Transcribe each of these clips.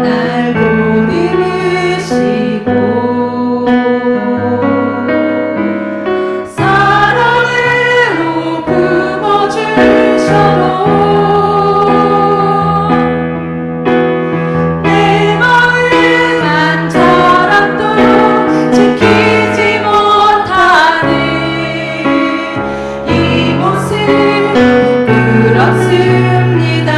날 고르시고 사랑으로 품어주셔도 내 마음만 자랑도 지키지 못하는 이 모습 부끄럽습니다.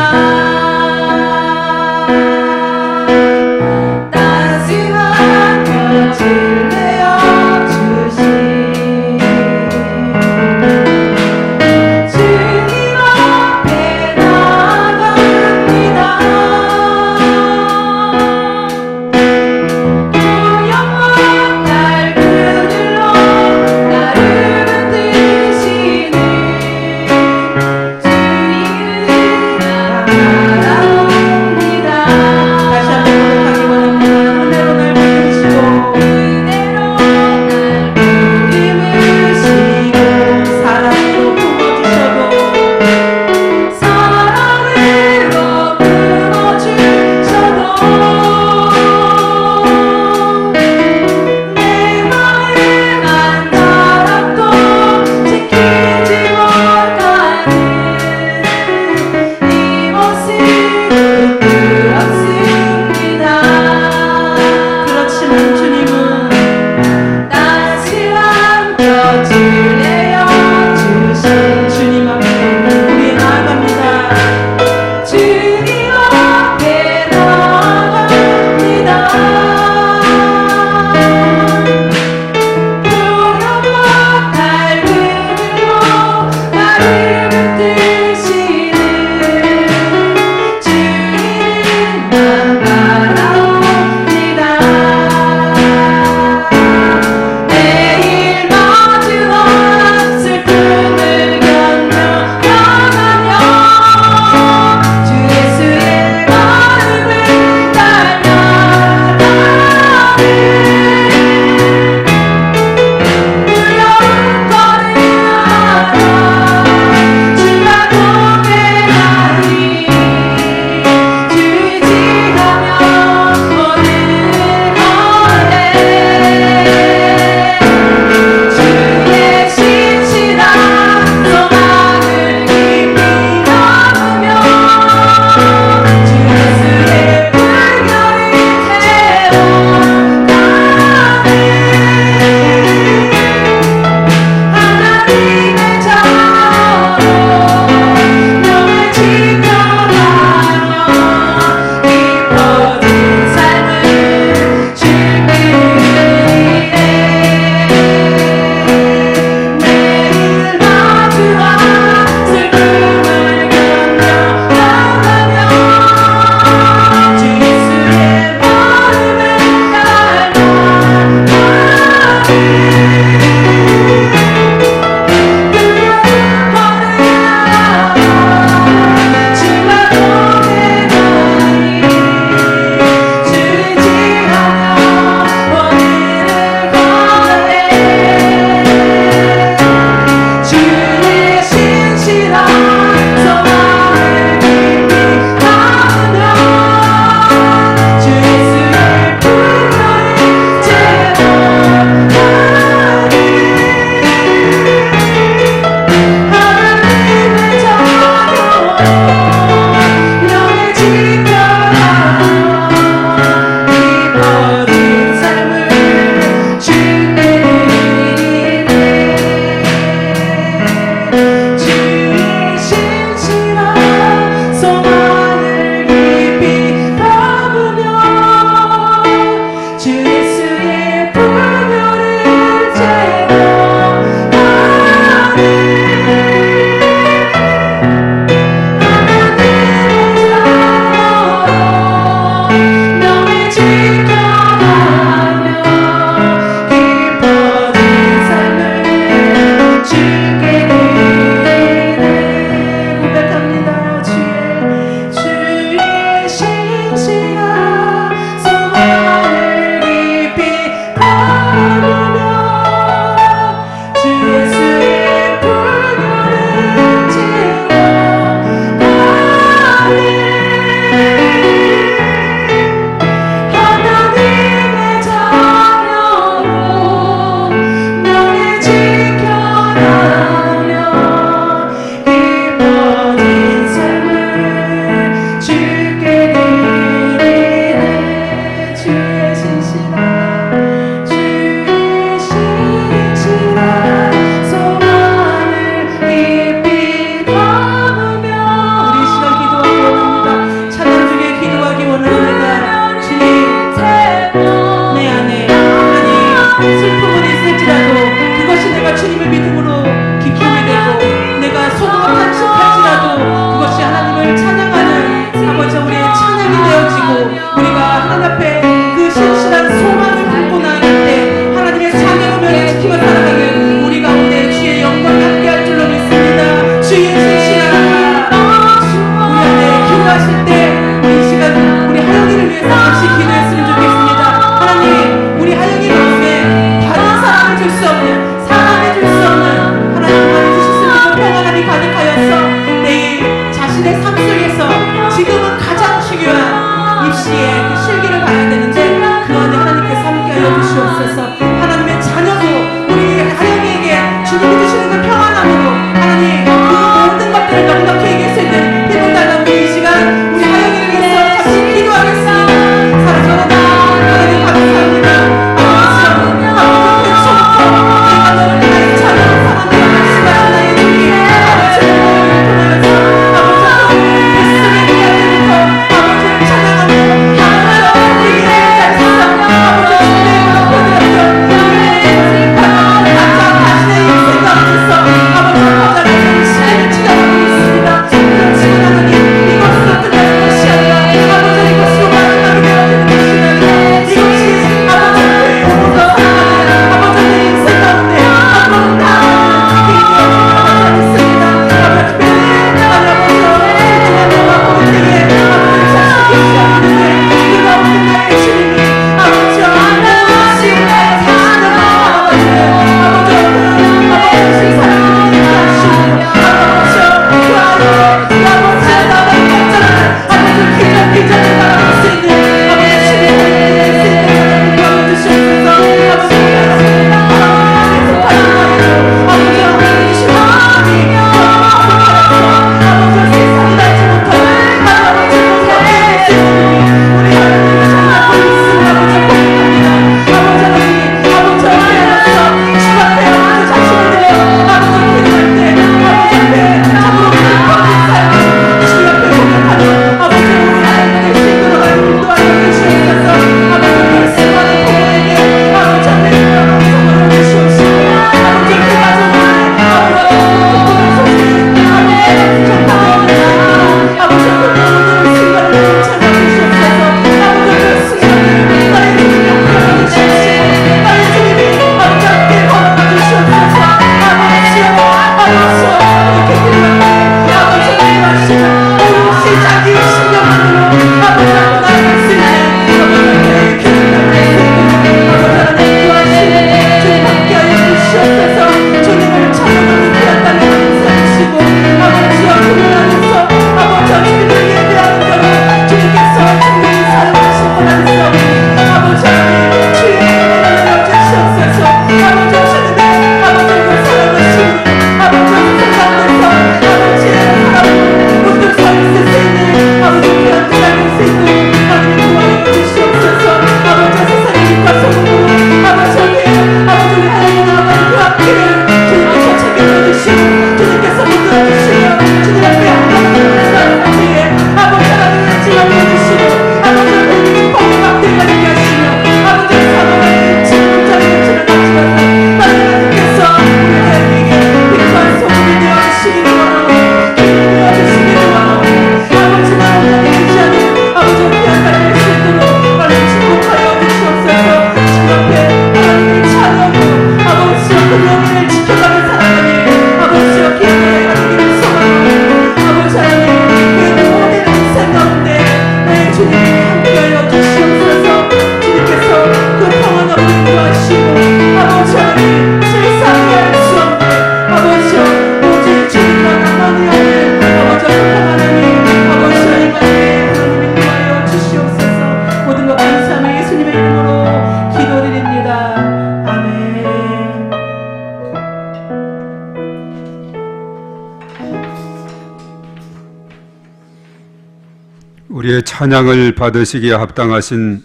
찬양을 받으시기에 합당하신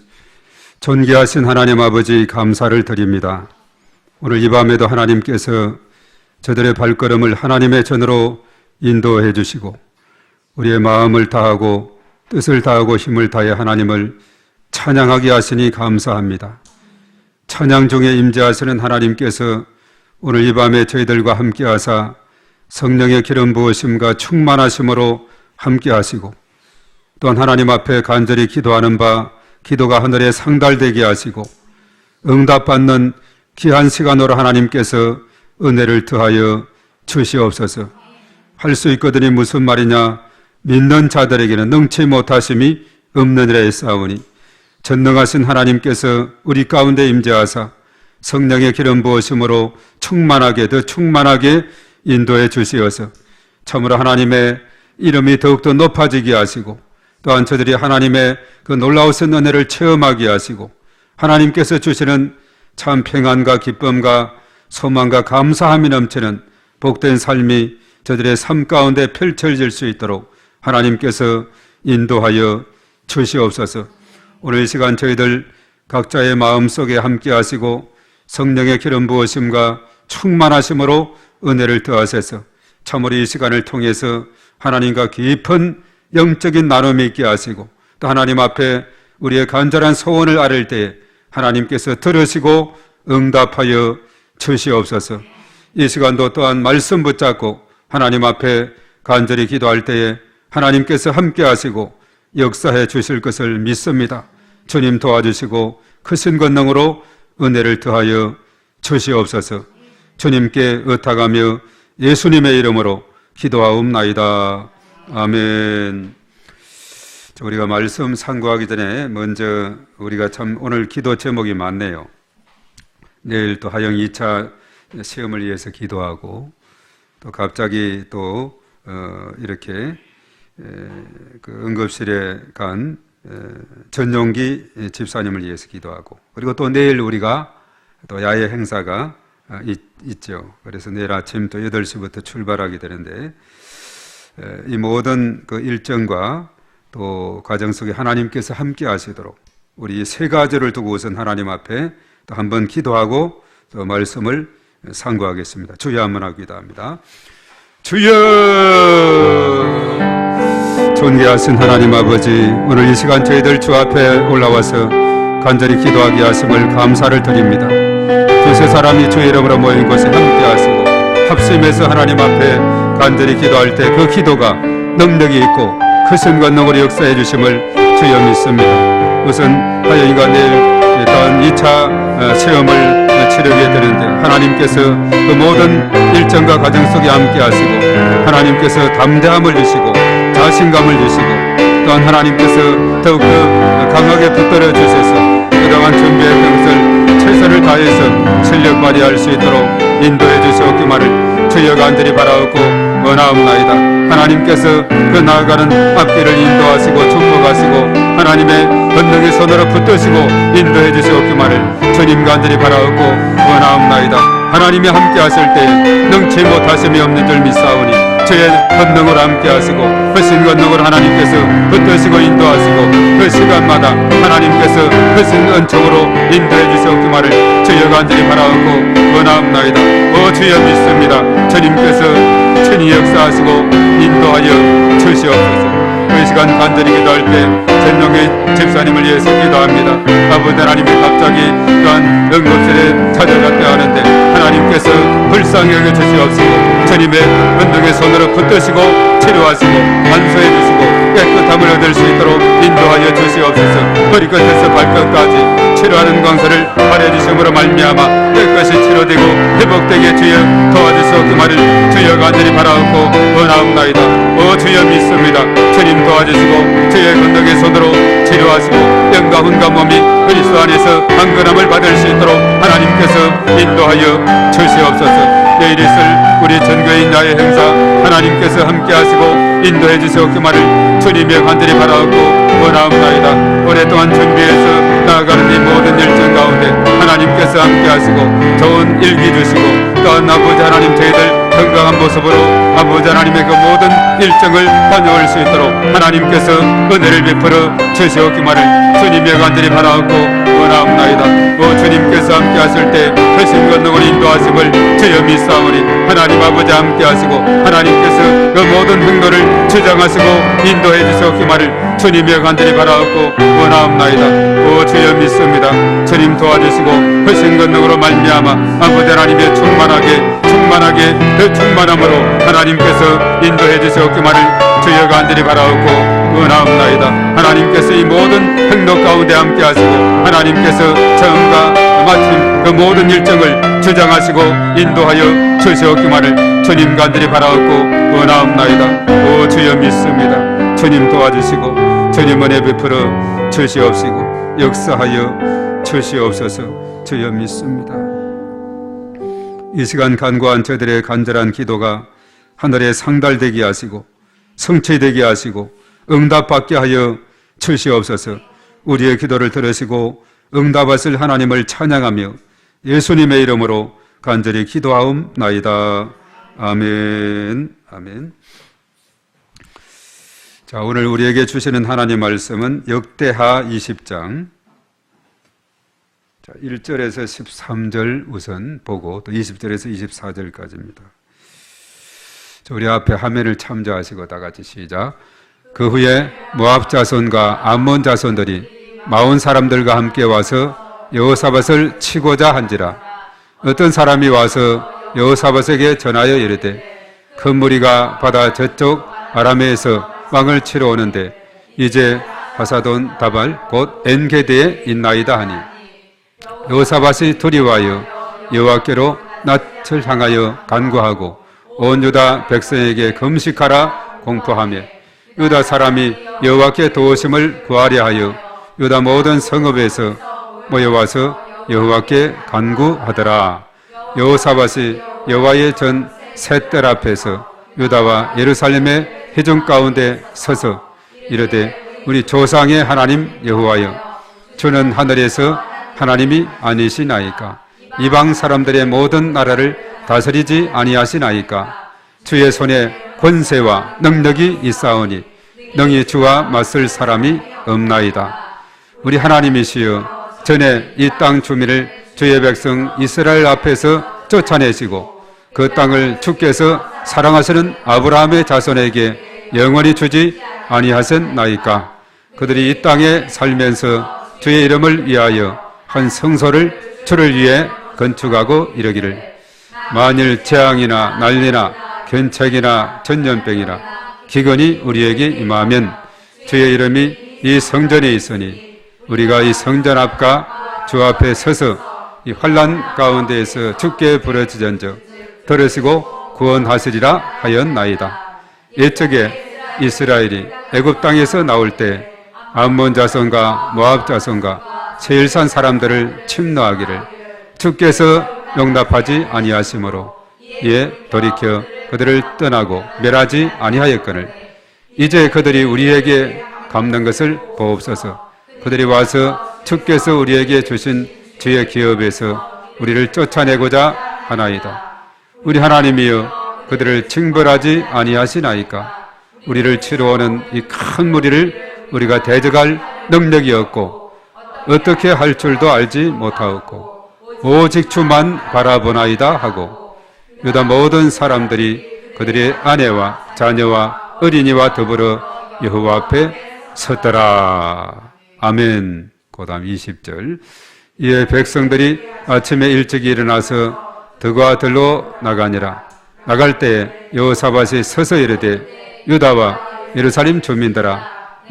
존귀하신 하나님 아버지 감사를 드립니다. 오늘 이 밤에도 하나님께서 저들의 발걸음을 하나님의 전으로 인도해 주시고 우리의 마음을 다하고 뜻을 다하고 힘을 다해 하나님을 찬양하게 하시니 감사합니다. 찬양 중에 임재하시는 하나님께서 오늘 이 밤에 저희들과 함께 하사 성령의 기름 부으심과 충만하심으로 함께 하시고 또한 하나님 앞에 간절히 기도하는 바 기도가 하늘에 상달되게 하시고 응답받는 귀한 시간으로 하나님께서 은혜를 더하여 주시옵소서. 할 수 있거든이 무슨 말이냐? 믿는 자들에게는 능치 못하심이 없느니라 했사오니 전능하신 하나님께서 우리 가운데 임재하사 성령의 기름 부으심으로 충만하게 더 충만하게 인도해 주시어서 참으로 하나님의 이름이 더욱더 높아지게 하시고 또한 저들이 하나님의 그 놀라우신 은혜를 체험하게 하시고 하나님께서 주시는 참 평안과 기쁨과 소망과 감사함이 넘치는 복된 삶이 저들의 삶 가운데 펼쳐질 수 있도록 하나님께서 인도하여 주시옵소서. 오늘 이 시간 저희들 각자의 마음속에 함께 하시고 성령의 기름 부으심과 충만하심으로 은혜를 더하셔서 참으로 이 시간을 통해서 하나님과 깊은 영적인 나눔이 있게 하시고 또 하나님 앞에 우리의 간절한 소원을 아뢰을 때에 하나님께서 들으시고 응답하여 주시옵소서. 이 시간도 또한 말씀 붙잡고 하나님 앞에 간절히 기도할 때에 하나님께서 함께 하시고 역사해 주실 것을 믿습니다. 주님 도와주시고 크신 권능으로 은혜를 더하여 주시옵소서. 주님께 의탁하며 예수님의 이름으로 기도하옵나이다. 아멘. 우리가 말씀 상고하기 전에 먼저 우리가 참 오늘 기도 제목이 많네요. 내일 또 하영 2차 시험을 위해서 기도하고 또 갑자기 또 이렇게 그 응급실에 간 전용기 집사님을 위해서 기도하고 그리고 또 내일 우리가 또 야외 행사가 있죠. 그래서 내일 아침 또 8시부터 출발하게 되는데 이 모든 그 일정과 또 과정 속에 하나님께서 함께 하시도록 우리 세 가지를 두고 우선 하나님 앞에 또 한번 기도하고 또 말씀을 상고하겠습니다. 주여 한번 하고 기도합니다. 주여! 존귀하신 하나님 아버지, 오늘 이 시간 저희들 주 앞에 올라와서 간절히 기도하게 하심을 감사를 드립니다. 두세 사람이 주의 이름으로 모인 곳에 함께 하시고 합심해서 하나님 앞에 간절히 기도할 때 그 기도가 능력이 있고 크신 권능으로 역사해 주심을 주여 믿습니다. 우선 하영이가 내일 또한 2차 시험을 치르게 되는데 하나님께서 그 모든 일정과 과정 속에 함께 하시고 하나님께서 담대함을 주시고 자신감을 주시고 또한 하나님께서 더욱더 강하게 붙들어 주셔서 그동안 준비했던 것을 최선을 다해서 실력 발휘할 수 있도록 인도해 주시옵기만을 주여 간절히 바라옵고 원하옵나이다. 하나님께서 그 나아가는 앞길을 인도하시고 축복하시고 하나님의 권능의 손으로 붙드시고 인도해 주시옵기만을 주님 간절히 바라옵고 원하옵나이다. 하나님이 함께 하실 때 능치 못하심이 없는 줄 믿사오니 주의 권능으로 함께 하시고 크신 권능으로 하나님께서 붙드시고 인도하시고 그 시간마다 하나님께서 크신 은총으로 인도해 주시옵기만을 주여 간절히 바라옵고 원하옵나이다. 오 주여 믿습니다. 주님께서 친히 역사하시고 인도하여 주시옵소서. 이 시간 간절히 기도할 때 전용의 집사님을 위해서 기도합니다. 아버지 하나님이 갑자기 또한 응급실에 찾아갔다 하는데 하나님께서 불쌍히 여겨 주시옵시고 주님의 권능의 손으로 붙드시고 치료하시고 안수해 주시고 깨끗함을 얻을 수 있도록 인도하여 주시옵소서. 머리끝에서 발끝까지 치료하는 광선을 발해 주심으로 말미암아 깨끗이 치료되고 회복되게 주여 도와주시옵기만을 주여 간절히 바라옵고 원하옵나이다. 오 주여 믿습니다. 주님 도와주시고 주의 권능의 손으로 치료하시고 영과 혼과 몸이 그리스도 안에서 안건함을 받을 수 있도록 하나님께서 인도하여 주시옵소서. 내일 있을 우리 전교인 야외 행사 하나님께서 함께 하시고 인도해 주시옵기만을 주님의 간절히 바라옵고 원하옵나이다. 오랫동안 준비해서 나아가는 이 모든 일정 가운데 하나님께서 함께 하시고 좋은 일기 주시고 또한 아버지 하나님 저희들 건강한 모습으로 아버지 하나님의 그 모든 일정을 다녀올 수 있도록 하나님께서 은혜를 베풀어 주시옵기만을 주님의 간절히 바라옵고 원하옵나이다. 주님께서 함께 하실 때 크신 권능으로 인도하심을 주여 믿사오니 하나님 아버지 함께 하시고 하나님께서 그 모든 행로를 주장하시고 인도해 주시옵기만을 주님의 간절히 바라옵고 원하옵나이다. 주여 믿습니다. 주님 도와주시고 크신 권능으로 말미암아 아버지 하나님의 충만하게 그 충만함으로 하나님께서 인도해 주시옵기만을 주여 간절히 바라옵고 원하옵나이다. 하나님께서 이 모든 행로 가운데 함께 하시고 하나님께서 처음과 마침 그 모든 일정을 주장하시고 인도하여 주시옵기만을 주님 간절히 바라옵고 원하옵나이다. 주여 믿습니다. 주님 도와주시고 주님 은혜 베풀어 주시옵시고 역사하여 주시옵소서. 주여 믿습니다. 이 시간 간구한 저들의 간절한 기도가 하늘에 상달되게 하시고 성취되게 하시고 응답받게 하여 주시옵소서. 우리의 기도를 들으시고 응답하실 하나님을 찬양하며 예수님의 이름으로 간절히 기도하옵나이다. 아멘. 아멘. 자, 오늘 우리에게 주시는 하나님 말씀은 역대하 20장 1절에서 13절 우선 보고 또 20절에서 24절까지입니다. 우리 앞에 화면을 참조하시고 다 같이 시작. 그 후에 모압 자손과 암몬 자손들이 마온 사람들과 함께 와서 여호사밧을 치고자 한지라. 어떤 사람이 와서 여호사밧에게 전하여 이르되 큰 무리가 바다 저쪽 아람에서 왕을 치러 오는데 이제 하사돈 다발 곧 엔게드에 있나이다 하니 여호사밧이 두려워하여 여호와께로 낯을 향하여 간구하고 온 유다 백성에게 금식하라 공포하며 유다 사람이 여호와께 도우심을 구하려 하여 유다 모든 성읍에서 모여와서 여호와께 간구하더라. 여호사밧이 여호와의 전 셋들 앞에서 유다와 예루살렘의 회중 가운데 서서 이르되 우리 조상의 하나님 여호와여 주는 하늘에서 하나님이 아니시나이까? 이방 사람들의 모든 나라를 다스리지 아니하시나이까? 주의 손에 권세와 능력이 있사오니 능히 주와 맞설 사람이 없나이다. 우리 하나님이시여 전에 이 땅 주민을 주의 백성 이스라엘 앞에서 쫓아내시고 그 땅을 주께서 사랑하시는 아브라함의 자손에게 영원히 주지 아니하셨나이까? 그들이 이 땅에 살면서 주의 이름을 위하여 한 성소를 주를 위해 건축하고 이르기를 만일 재앙이나 난리나 견책이나 전염병이나 기근이 우리에게 임하면 주의 이름이 이 성전에 있으니 우리가 이 성전 앞과 주 앞에 서서 이 환난 가운데에서 주께 부르짖은즉 들으시고 구원하시리라 하였나이다. 옛적에 이스라엘이 애굽 땅에서 나올 때 암몬 자손과 모압 자손과 세일산 사람들을 침노하기를 주께서 용납하지 아니하심으로 이에 돌이켜 그들을 떠나고 멸하지 아니하였거늘 이제 그들이 우리에게 갚는 것을 보옵소서. 그들이 와서 주께서 우리에게 주신 주의 기업에서 우리를 쫓아내고자 하나이다. 우리 하나님이여 그들을 징벌하지 아니하시나이까? 우리를 치러 오는 이 큰 무리를 우리가 대적할 능력이 없고 어떻게 할 줄도 알지 못하였고 오직 주만 바라보나이다 하고 유다 모든 사람들이 그들의 아내와 자녀와 어린이와 더불어 여호와 앞에 섰더라. 아멘. 그 다음 20절. 이에 백성들이 아침에 일찍 일어나서 들과 들로 나가니라. 나갈 때에 여호사밧이 서서 이르되 유다와 예루살렘 주민들아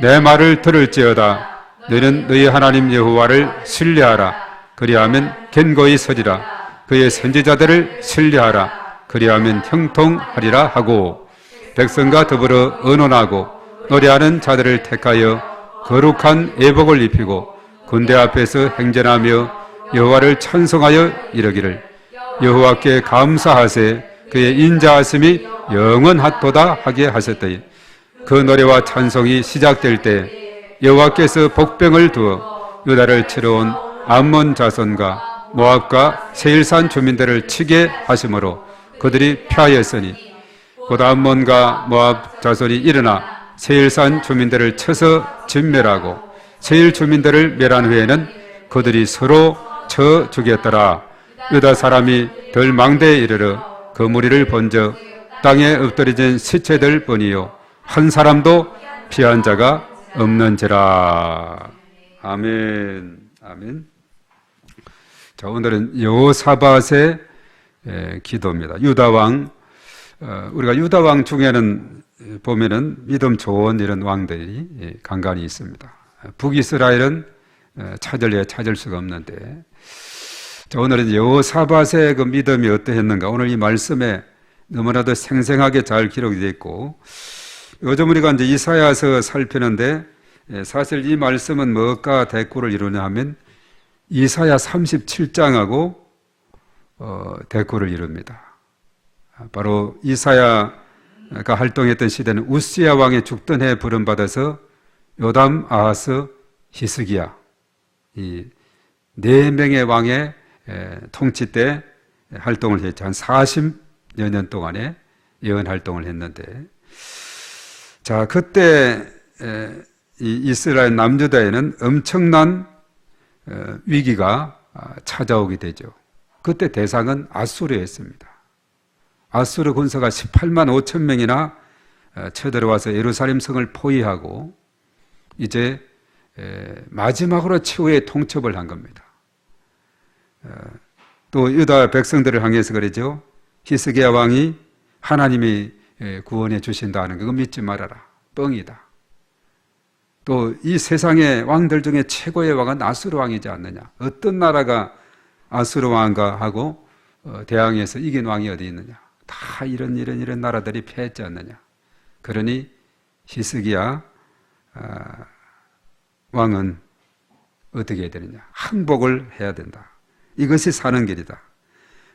내 말을 들을지어다. 너희는 너희 하나님 여호와를 신뢰하라. 그리하면 견고히 서리라. 그의 선지자들을 신뢰하라. 그리하면 형통하리라 하고 백성과 더불어 의논하고 노래하는 자들을 택하여 거룩한 예복을 입히고 군대 앞에서 행전하며 여호와를 찬송하여 이르기를 여호와께 감사하세 그의 인자하심이 영원하도다 하게 하셨더니 그 노래와 찬송이 시작될 때 여호와께서 복병을 두어 유다를 치러 온 암몬 자손과 모압과 세일산 주민들을 치게 하심으로 그들이 패하였으니 곧 암몬과 모압 자손이 일어나 세일산 주민들을 쳐서 진멸하고 세일 주민들을 멸한 후에는 그들이 서로 쳐 죽였더라. 유다 사람이 덜 망대에 이르러 그 무리를 본적 땅에 엎드려진 시체들 뿐이요 한 사람도 피한 자가 없는지라. 아멘. 아멘. 자, 오늘은 여호사밧의 기도입니다. 유다 왕, 우리가 유다 왕 중에는 보면은 믿음 좋은 이런 왕들이 간간히 있습니다. 북이스라엘은 찾을 수가 없는데, 자, 오늘은 여호사밧의 그 믿음이 어떠했는가? 오늘 이 말씀에 너무나도 생생하게 잘 기록이 되어 있고, 요즘 우리가 이제 이사야서 살피는데, 사실 이 말씀은 뭐가 대꾸를 이루냐 하면 이사야 37장하고 대꾸를 이룹니다. 바로 이사야가 활동했던 시대는 우시야 왕의 죽던 해에 부름받아서 요담, 아하스, 히스기야 이 네 명의 왕의 통치 때 활동을 했죠. 한 40여 년 동안에 예언 활동을 했는데, 자, 그때 이 이스라엘 남유다에는 엄청난 위기가 찾아오게 되죠. 그때 대상은 아수르였습니다. 아수르 군사가 18만 5천 명이나 쳐들어와서 예루살렘 성을 포위하고 이제 마지막으로 최후의 통첩을 한 겁니다. 또 유다 백성들을 향해서 그러죠. 히스기야 왕이 하나님이 구원해 주신다는 거 믿지 말아라. 뻥이다. 또 이 세상의 왕들 중에 최고의 왕은 아수르 왕이지 않느냐. 어떤 나라가 아수르 왕과 하고 대항해서 이긴 왕이 어디 있느냐. 다 이런 나라들이 패했지 않느냐. 그러니 히스기야 왕은 어떻게 해야 되느냐. 항복을 해야 된다. 이것이 사는 길이다.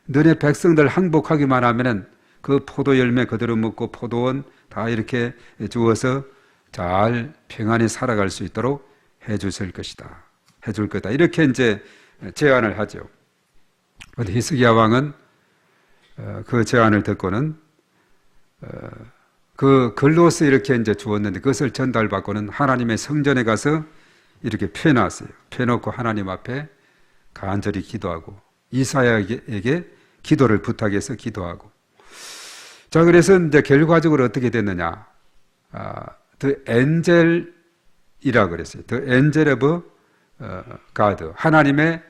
너네 백성들 항복하기만 하면은 그 포도 열매 그대로 먹고 포도원 다 이렇게 주어서 잘 평안히 살아갈 수 있도록 해주실 것이다. 해줄 거다. 이렇게 이제 제안을 하죠. 그런데 히스기야 왕은 그 제안을 듣고는 그 글로서 이렇게 이제 주었는데 그것을 전달받고는 하나님의 성전에 가서 이렇게 펴놨어요. 펴놓고 하나님 앞에 간절히 기도하고 이사야에게 기도를 부탁해서 기도하고. 자, 그래서 이제 결과적으로 어떻게 됐느냐? The Angel이라고 그랬어요. The Angel of God. 하나님의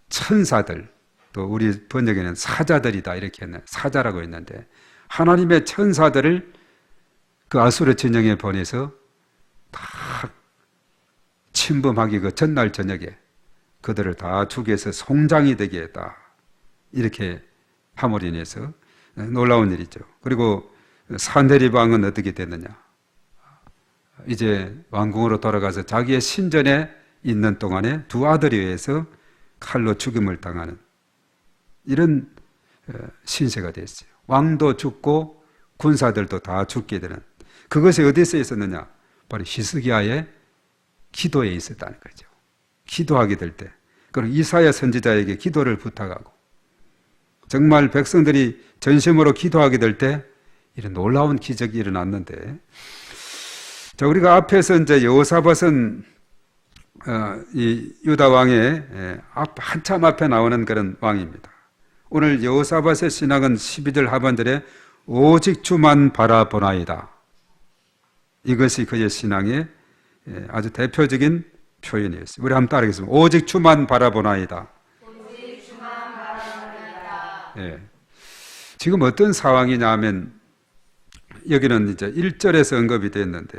천사들. 또 우리 번역에는 사자들이다 이렇게 했네. 사자라고 했는데 하나님의 천사들을 그 아수르 진영에 보내서 다 침범하기 그 전날 저녁에 그들을 다 죽여서 송장이 되게 했다. 이렇게 함으로 인해서 놀라운 일이죠. 그리고 사네립 왕은 어떻게 됐느냐? 이제 왕궁으로 돌아가서 자기의 신전에 있는 동안에 두 아들에 의해서 칼로 죽임을 당하는 이런 신세가 됐어요. 왕도 죽고 군사들도 다 죽게 되는. 그것이 어디서 있었느냐? 바로 히스기야의 기도에 있었다는 거죠. 기도하게 될 때. 그리고 이사야 선지자에게 기도를 부탁하고 정말 백성들이 전심으로 기도하게 될 때 이런 놀라운 기적이 일어났는데, 자, 우리가 앞에서 이제 여호사밧은 이 유다 왕의 한참 앞에 나오는 그런 왕입니다. 오늘 여호사밧의 신앙은 12절 하반절에 오직 주만 바라보나이다. 이것이 그의 신앙의 아주 대표적인 표현이었어요. 우리 한번 따라하겠습니다. 오직 주만 바라보나이다. 오직 주만 바라보나이다. 예. 지금 어떤 상황이냐 하면 여기는 이제 1절에서 언급이 됐는데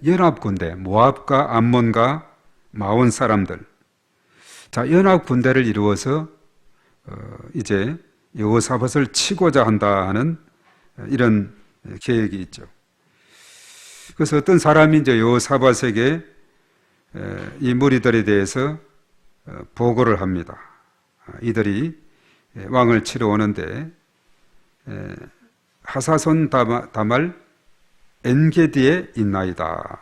연합군대, 모압과 암몬과 마온 사람들. 자, 연합군대를 이루어서 이제 여호사밧을 치고자 한다 하는 이런 계획이 있죠. 그래서 어떤 사람이 이제 여호사밧에게 이 무리들에 대해서 보고를 합니다. 이들이 왕을 치러 오는데 하사손 다말 엔게디에 있나이다.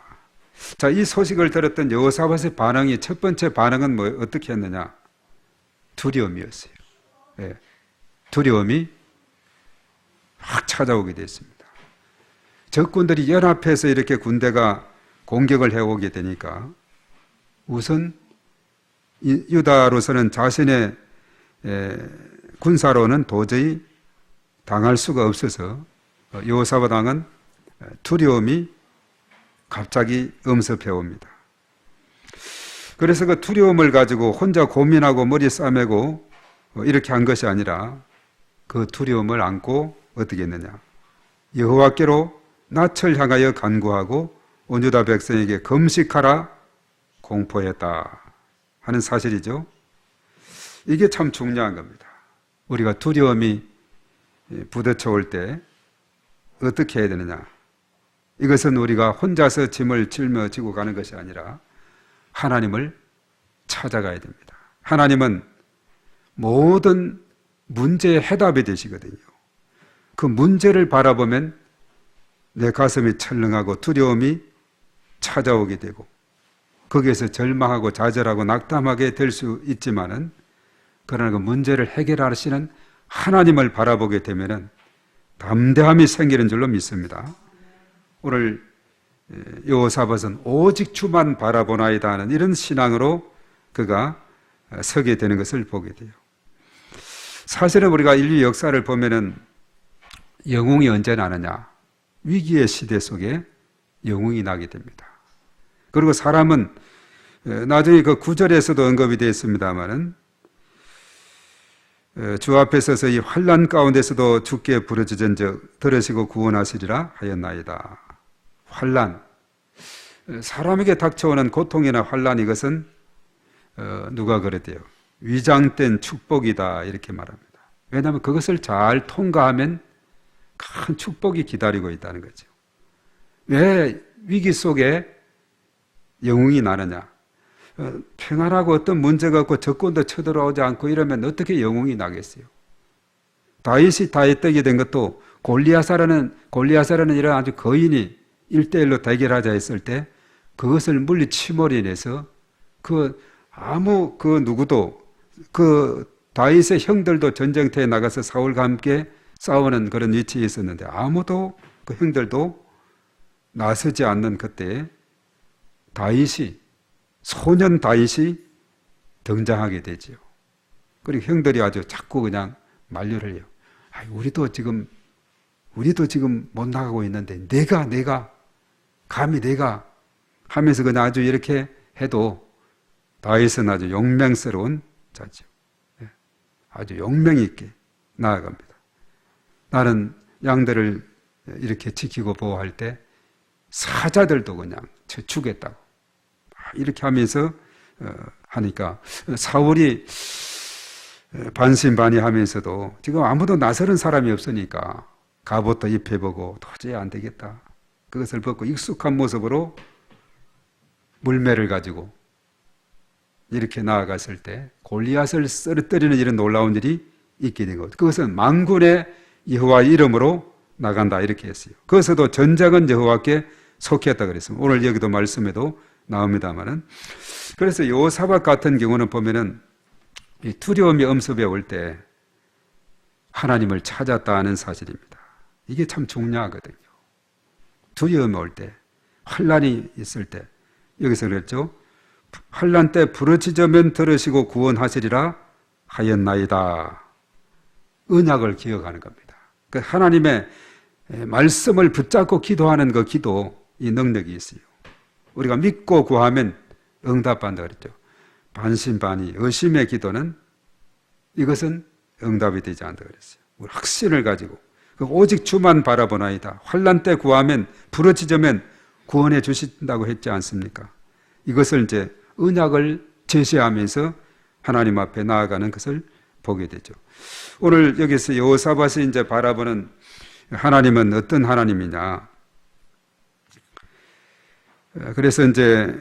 자, 이 소식을 들었던 여호사밧의 반응이 첫 번째 반응은 뭐 어떻게 했느냐? 두려움이었어요. 예. 두려움이 막 찾아오게 됐습니다. 적군들이 연합해서 이렇게 군대가 공격을 해오게 되니까 우선 유다로서는 자신의 군사로는 도저히 당할 수가 없어서 여호사밧 왕은 두려움이 갑자기 엄습해 옵니다. 그래서 그 두려움을 가지고 혼자 고민하고 머리 싸매고 이렇게 한 것이 아니라 그 두려움을 안고 어떻게 했느냐, 여호와께로 낯을 향하여 간구하고 온 유다 백성에게 금식하라 공포했다 하는 사실이죠. 이게 참 중요한 겁니다. 우리가 두려움이 부딪혀올 때 어떻게 해야 되느냐, 이것은 우리가 혼자서 짐을 짊어지고 가는 것이 아니라 하나님을 찾아가야 됩니다. 하나님은 모든 문제의 해답이 되시거든요. 그 문제를 바라보면 내 가슴이 철렁하고 두려움이 찾아오게 되고 거기에서 절망하고 좌절하고 낙담하게 될 수 있지만은, 그러나 그 문제를 해결하시는 하나님을 바라보게 되면은 담대함이 생기는 줄로 믿습니다. 오늘 여호사밧은 오직 주만 바라보나이다 하는 이런 신앙으로 그가 서게 되는 것을 보게 돼요. 사실은 우리가 인류 역사를 보면은 영웅이 언제 나느냐, 위기의 시대 속에 영웅이 나게 됩니다. 그리고 사람은 나중에 그 9절에서도 언급이 되어 있습니다만은 주 앞에 서서 이 환난 가운데서도 주께 부르짖은즉 들으시고 구원하시리라 하였나이다. 환난, 사람에게 닥쳐오는 고통이나 환난, 이것은 누가 그랬대요? 위장된 축복이다 이렇게 말합니다. 왜냐하면 그것을 잘 통과하면 큰 축복이 기다리고 있다는 거죠. 왜 위기 속에 영웅이 나느냐? 평안하고 어떤 문제가 없고 적군도 쳐들어오지 않고 이러면 어떻게 영웅이 나겠어요? 다윗이 다윗되게 된 것도 골리앗이라는 이런 아주 거인이 1대1로 대결하자 했을 때 그것을 물리치몰이내서 누구도 다윗의 형들도 전쟁터에 나가서 사울과 함께 싸우는 그런 위치에 있었는데 아무도 그 형들도 나서지 않는 그때 소년 다윗이 등장하게 되죠. 그리고 형들이 아주 자꾸 그냥 만류를 해요. 우리도 지금 못 나가고 있는데 감히 내가 하면서 그냥 아주 이렇게 해도 다윗은 아주 용맹스러운 자죠. 아주 용맹 있게 나아갑니다. 나는 양들을 이렇게 지키고 보호할 때 사자들도 그냥 죽겠다고 이렇게 하면서 하니까 사울이 반신반의하면서도 지금 아무도 나서는 사람이 없으니까 갑옷도 입혀보고 도저히 안 되겠다. 그것을 벗고 익숙한 모습으로 물매를 가지고 이렇게 나아갔을 때 골리앗을 쓰러뜨리는 이런 놀라운 일이 있게 된 것. 그것은 만군의 여호와의 이름으로 나간다 이렇게 했어요. 그것도 전쟁은 여호와께 속했다 그랬습니다. 오늘 여기도 말씀에도 나옵니다만은, 그래서 여호사밧 같은 경우는 보면은 이 두려움이 엄습해 올 때 하나님을 찾았다 하는 사실입니다. 이게 참 중요하거든요. 두려움이 올 때, 환난이 있을 때, 여기서 그랬죠. 환난 때 부르짖으면 들으시고 구원하시리라 하였나이다. 언약을 기억하는 겁니다. 그 하나님의 말씀을 붙잡고 기도하는 그 기도, 이 능력이 있어요. 우리가 믿고 구하면 응답한다 그랬죠. 반신반의, 의심의 기도는 이것은 응답이 되지 않는다 그랬어요. 우리 확신을 가지고 오직 주만 바라보나이다. 환난 때 구하면, 부르짖으면 구원해 주신다고 했지 않습니까? 이것을 이제 언약을 제시하면서 하나님 앞에 나아가는 것을 보게 되죠. 오늘 여기서 여호사밧이 이제 바라보는 하나님은 어떤 하나님이냐? 그래서 이제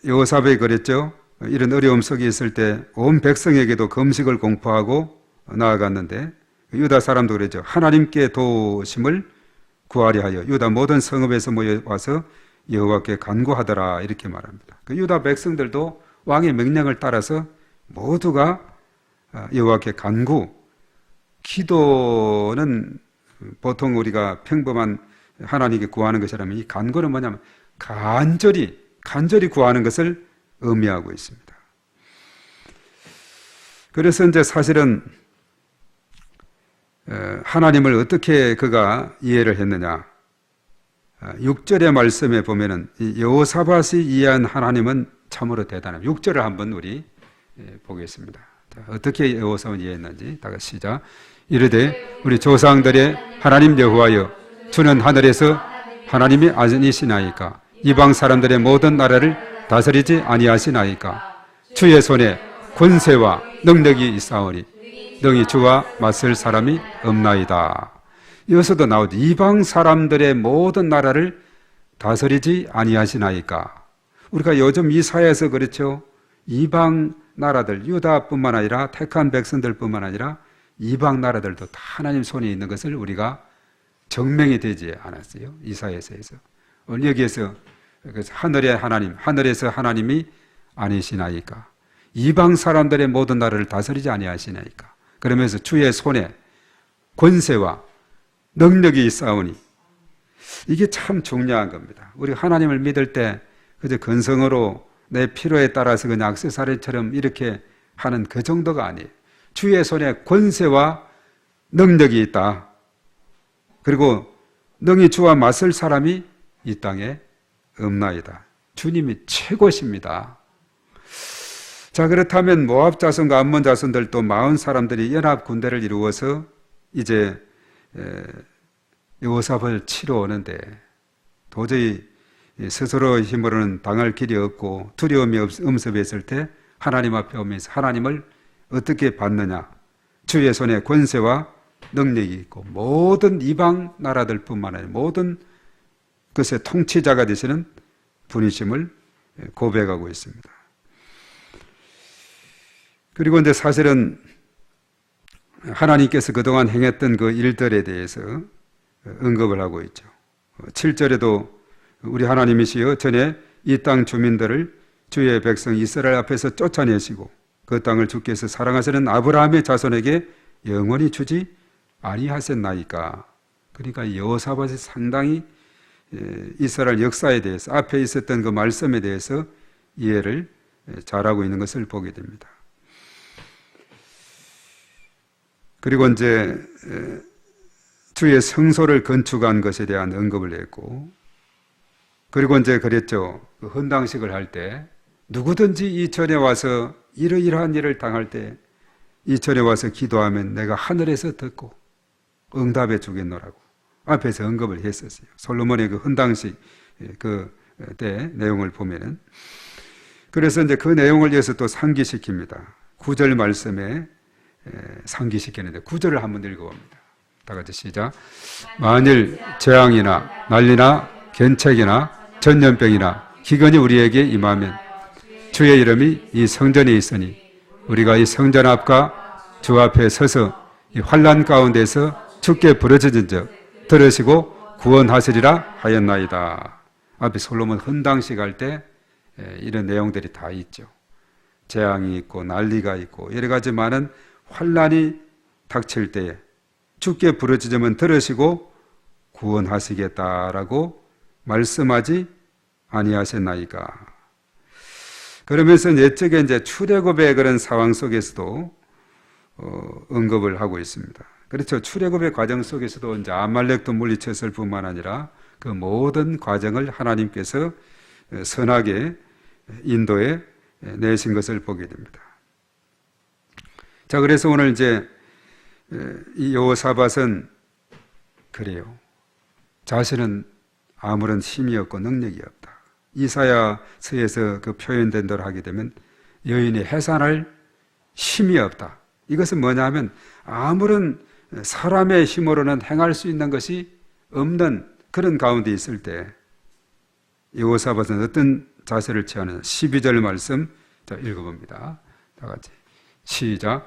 여호사밧이 그랬죠. 이런 어려움 속에 있을 때 온 백성에게도 금식을 공포하고 나아갔는데, 유다 사람도 그랬죠. 하나님께 도우심을 구하려 하여 유다 모든 성읍에서 모여와서 여호와께 간구하더라 이렇게 말합니다. 그 유다 백성들도 왕의 명령을 따라서 모두가 여호와께 기도는 보통 우리가 평범한 하나님께 구하는 것이라면 이 간구는 뭐냐면 간절히 구하는 것을 의미하고 있습니다. 그래서 이제 사실은 하나님을 어떻게 그가 이해를 했느냐. 6절의 말씀에 보면은 여호사밧이 이해한 하나님은 참으로 대단합니다. 6절을 한번 우리 보겠습니다. 자, 어떻게 여호사밧은 이해했는지 다 같이 시작. 이르되 우리 조상들의 하나님 여호와여 주는 하늘에서 하나님이 아니시나이까 이방 사람들의 모든 나라를 다스리지 아니하시나이까 주의 손에 권세와 능력이 있사오니 능히 주와 맞설 사람이 없나이다. 여기서도 나오죠. 이방 사람들의 모든 나라를 다스리지 아니하시나이까. 우리가 요즘 이사야에서 그렇죠. 이방 나라들, 유다뿐만 아니라 택한 백성들뿐만 아니라 이방 나라들도 다 하나님 손에 있는 것을 우리가 증명이 되지 않았어요. 이사야서에서. 오늘 여기에서 하늘의 하나님, 하늘에서 하나님이 아니시나이까. 이방 사람들의 모든 나라를 다스리지 아니하시나이까. 그러면서 주의 손에 권세와 능력이 있사오니 이게 참 중요한 겁니다. 우리 하나님을 믿을 때 그저 근성으로 내 필요에 따라서 그냥 액세서리처럼 이렇게 하는 그 정도가 아니에요. 주의 손에 권세와 능력이 있다. 그리고 능히 주와 맞설 사람이 이 땅에 없나이다. 주님이 최고십니다. 자, 그렇다면 모압 자손과 암몬 자손들 또 40사람들이 연합 군대를 이루어서 이제 여호사밧을 치러 오는데 도저히 스스로 힘으로는 당할 길이 없고 두려움이 엄습했을 때 하나님 앞에 오면서 하나님을 어떻게 받느냐. 주의 손에 권세와 능력이 있고 모든 이방 나라들뿐만 아니라 모든 것의 통치자가 되시는 분이심을 고백하고 있습니다. 그리고 이제 사실은 하나님께서 그동안 행했던 그 일들에 대해서 언급을 하고 있죠. 7절에도 우리 하나님이시여 전에 이 땅 주민들을 주의 백성 이스라엘 앞에서 쫓아내시고 그 땅을 주께서 사랑하시는 아브라함의 자손에게 영원히 주지 아니하셨나이까. 그러니까 여호사밧이 상당히 이스라엘 역사에 대해서 앞에 있었던 그 말씀에 대해서 이해를 잘하고 있는 것을 보게 됩니다. 그리고 이제 주의 성소를 건축한 것에 대한 언급을 했고, 그리고 이제 그랬죠. 그 헌당식을 할 때 누구든지 이 전에 와서 이러이러한 일을 당할 때 이 전에 와서 기도하면 내가 하늘에서 듣고 응답해 주겠노라고 앞에서 언급을 했었어요. 솔로몬의 그 헌당식 그때 내용을 보면은. 그래서 이제 그 내용을 위해서 또 상기시킵니다. 9절 말씀에 상기시키는데 9절을 한번 읽어봅니다. 다 같이 시작. 만일 재앙이나 난리나 견책이나 전염병이나 기근이 우리에게 임하면 주의 이름이 이 성전에 있으니 우리가 이 성전 앞과 주 앞에 서서 이 환난 가운데서 주께 부르짖은 적 들으시고 구원하시리라 하였나이다. 앞에 솔로몬 헌당식 할 때 이런 내용들이 다 있죠. 재앙이 있고 난리가 있고 여러 가지 많은 환난이 닥칠 때에 주께 부르짖으면 들으시고 구원하시겠다라고 말씀하지 아니하셨나이까. 그러면서 옛적에 이제 출애굽의 그런 상황 속에서도 언급을 하고 있습니다. 그렇죠. 출애굽의 과정 속에서도 이제 아말렉도 물리쳤을 뿐만 아니라 그 모든 과정을 하나님께서 선하게 인도해 내신 것을 보게 됩니다. 자, 그래서 오늘 이제 이 여호사밧은 그래요. 자신은 아무런 힘이 없고 능력이 없다. 이사야서에서 그 표현된 대로 하게 되면 여인이 해산할 힘이 없다. 이것은 뭐냐 하면 아무런 사람의 힘으로는 행할 수 있는 것이 없는 그런 가운데 있을 때 여호사밧은 어떤 자세를 취하느냐. 12절 말씀 자 읽어봅니다. 다 같이 시작.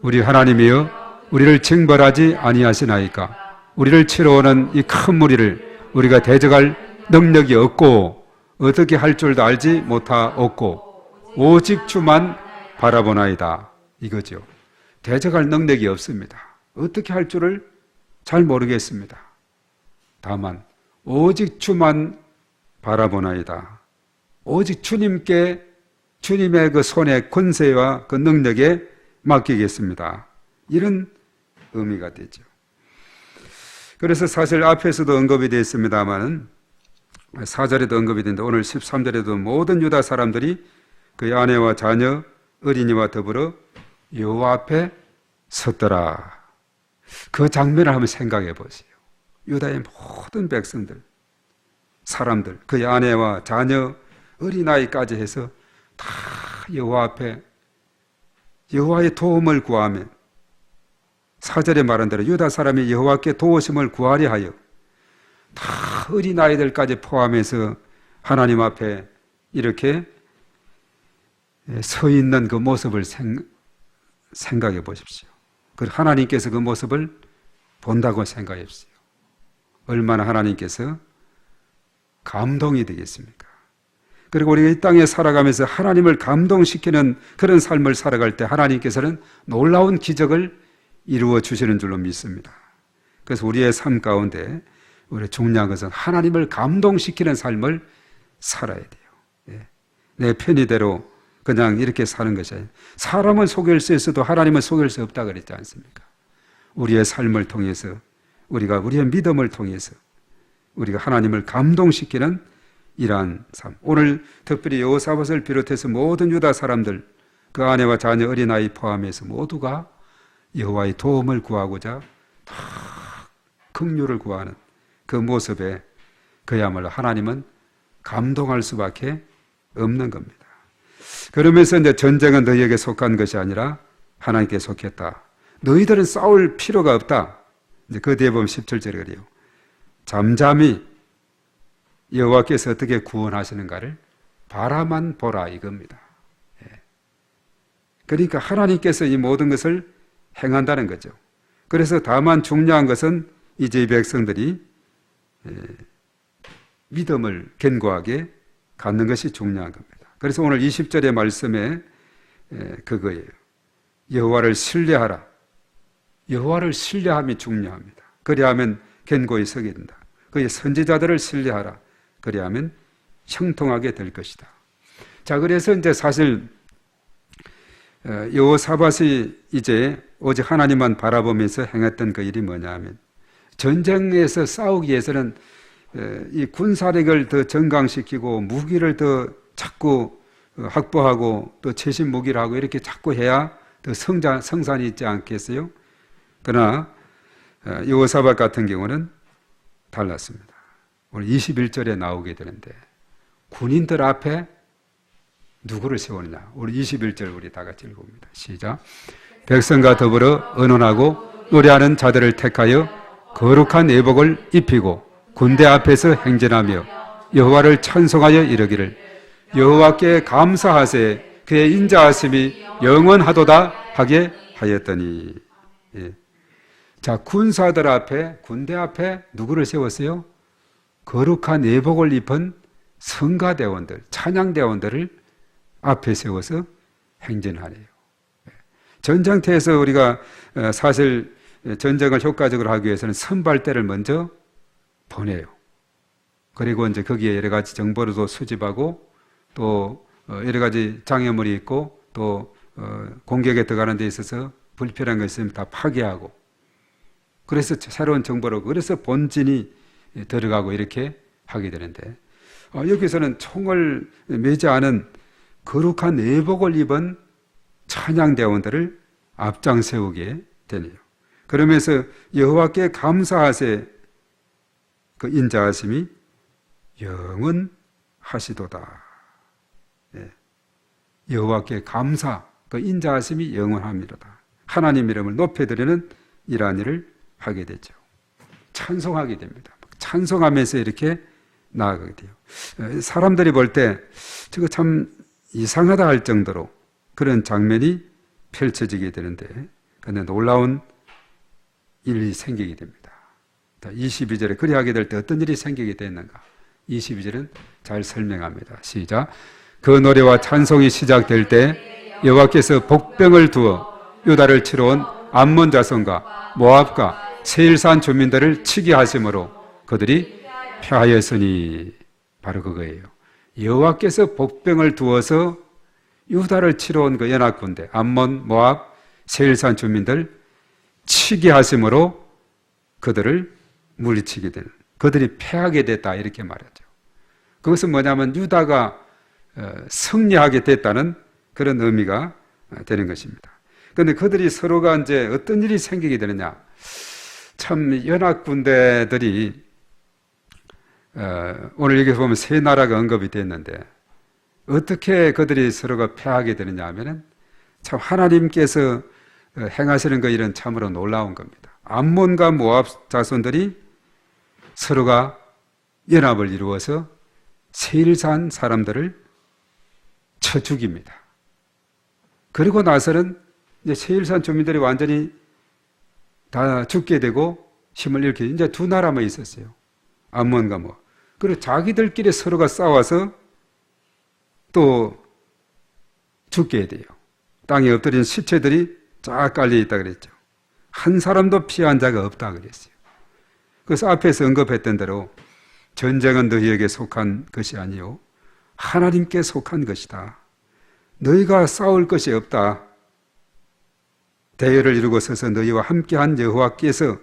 우리 하나님이여 우리를 징벌하지 아니하시나이까. 우리를 치러 오는 이 큰 무리를 우리가 대적할 능력이 없고 어떻게 할 줄도 알지 못하옵고 오직 주만 바라보나이다. 이거죠. 대적할 능력이 없습니다. 어떻게 할 줄을 잘 모르겠습니다. 다만 오직 주만 바라보나이다. 오직 주님께, 주님의 그 손의 권세와 그 능력에 맡기겠습니다. 이런 의미가 되죠. 그래서 사실 앞에서도 언급이 되어 있습니다만은 4절에도 언급이 되는데 오늘 13절에도 모든 유다 사람들이 그의 아내와 자녀, 어린이와 더불어 여호와 앞에 섰더라. 그 장면을 한번 생각해 보세요. 유다의 모든 백성들, 사람들, 그의 아내와 자녀, 어린아이까지 해서 다 여호와 앞에 여호와의 도움을 구하며 4절에 말한 대로 유다 사람이 여호와께 도우심을 구하려 하여 다 어린아이들까지 포함해서 하나님 앞에 이렇게 서 있는 그 모습을 생각해 보십시오. 그 하나님께서 그 모습을 본다고 생각해 보십시오. 얼마나 하나님께서 감동이 되겠습니까? 그리고 우리가 이 땅에 살아가면서 하나님을 감동시키는 그런 삶을 살아갈 때 하나님께서는 놀라운 기적을 이루어 주시는 줄로 믿습니다. 그래서 우리의 삶 가운데 우리 중요한 것은 하나님을 감동시키는 삶을 살아야 돼요. 내 편의대로 그냥 이렇게 사는 것이 아니라 사람을 속일 수 있어도 하나님을 속일 수 없다 그랬지 않습니까? 우리의 삶을 통해서 우리가 우리의 믿음을 통해서 우리가 하나님을 감동시키는 이러한 삶. 오늘 특별히 여호사밧을 비롯해서 모든 유다 사람들, 그 아내와 자녀 어린아이 포함해서 모두가 여호와의 도움을 구하고자 다 긍휼을 구하는 그 모습에 그야말로 하나님은 감동할 수밖에 없는 겁니다. 그러면서 이제 전쟁은 너희에게 속한 것이 아니라 하나님께 속했다. 너희들은 싸울 필요가 없다. 이제 그 뒤에 보면 17절에 그래요. 잠잠히 여호와께서 어떻게 구원하시는가를 바라만 보라 이겁니다. 그러니까 하나님께서 이 모든 것을 행한다는 거죠. 그래서 다만 중요한 것은 이제 이 백성들이 믿음을 견고하게 갖는 것이 중요한 겁니다. 그래서 오늘 20절의 말씀에 그거예요. 여호와를 신뢰하라. 여호와를 신뢰함이 중요합니다. 그리하면 견고히 서게 된다. 그의 선지자들을 신뢰하라. 그리하면 형통하게 될 것이다. 자, 그래서 이제 사실 여호사밧이 이제 오직 하나님만 바라보면서 행했던 그 일이 뭐냐 하면 전쟁에서 싸우기 위해서는 이 군사력을 더 정강시키고 무기를 더 자꾸 확보하고 또 최신 무기를 하고 이렇게 자꾸 해야 더 성산이 있지 않겠어요? 그러나 여호사밧 같은 경우는 달랐습니다. 오늘 21절에 나오게 되는데 군인들 앞에 누구를 세우느냐? 우리 21절 우리 다 같이 읽어봅니다. 시작. 백성과 더불어 의논하고 노래하는 자들을 택하여 거룩한 예복을 입히고 군대 앞에서 행진하며 여호와를 찬송하여 이르기를 여호와께 감사하세 그의 인자하심이 영원하도다 하게 하였더니. 예. 자, 군사들 앞에 군대 앞에 누구를 세웠어요? 거룩한 예복을 입은 성가대원들, 찬양대원들을 앞에 세워서 행진하래요. 전쟁터에서 우리가 사실 전쟁을 효과적으로 하기 위해서는 선발대를 먼저 보내요. 그리고 이제 거기에 여러 가지 정보를 수집하고 또 여러 가지 장애물이 있고 또 공격에 들어가는 데 있어서 불필요한 것 있으면 다 파괴하고 그래서 새로운 정보로 그래서 본진이 들어가고 이렇게 하게 되는데 여기서는 총을 매지 않은 거룩한 예복을 입은 찬양대원들을 앞장 세우게 되네요. 그러면서 여호와께 감사하세 그 인자하심이 영원하시도다. 예. 여호와께 감사 그 인자하심이 영원합니다. 하나님 이름을 높여드리는 이러한 일을 하게 되죠. 찬송하게 됩니다. 찬송하면서 이렇게 나아가게 돼요. 사람들이 볼 때 저거 참 이상하다 할 정도로 그런 장면이 펼쳐지게 되는데 그런데 놀라운 일이 생기게 됩니다. 22절에 그리하게 될 때 어떤 일이 생기게 됐는가? 22절은 잘 설명합니다. 시작. 그 노래와 찬송이 시작될 때 여호와께서 복병을 두어 유다를 치러 온 암몬 자손과 모압과 세일산 주민들을 치게 하심으로 그들이 패하였으니 바로 그거예요. 여호와께서 복병을 두어서 유다를 치러 온 그 연합군대 암몬, 모압, 세일산 주민들 치게 하심으로 그들을 물리치게 되는, 그들이 패하게 됐다 이렇게 말하죠. 그것은 뭐냐면 유다가 승리하게 됐다는 그런 의미가 되는 것입니다. 그런데 그들이 서로가 이제 어떤 일이 생기게 되느냐, 참 연합군대들이 오늘 여기 보면 세 나라가 언급이 됐는데 어떻게 그들이 서로가 패하게 되느냐 하면은 참 하나님께서 행하시는 그 일은 참으로 놀라운 겁니다. 암몬과 모압 자손들이 서로가 연합을 이루어서 세일산 사람들을 쳐 죽입니다. 그리고 나서는 이제 세일산 주민들이 완전히 다 죽게 되고 힘을 잃게, 이제 두 나라만 있었어요. 암몬과 모압. 그리고 자기들끼리 서로가 싸워서 또 죽게 돼요. 땅에 엎드린 시체들이 쫙 깔려 있다 그랬죠. 한 사람도 피한 자가 없다 그랬어요. 그래서 앞에서 언급했던 대로 전쟁은 너희에게 속한 것이 아니요 하나님께 속한 것이다. 너희가 싸울 것이 없다. 대열을 이루고 서서 너희와 함께한 여호와께서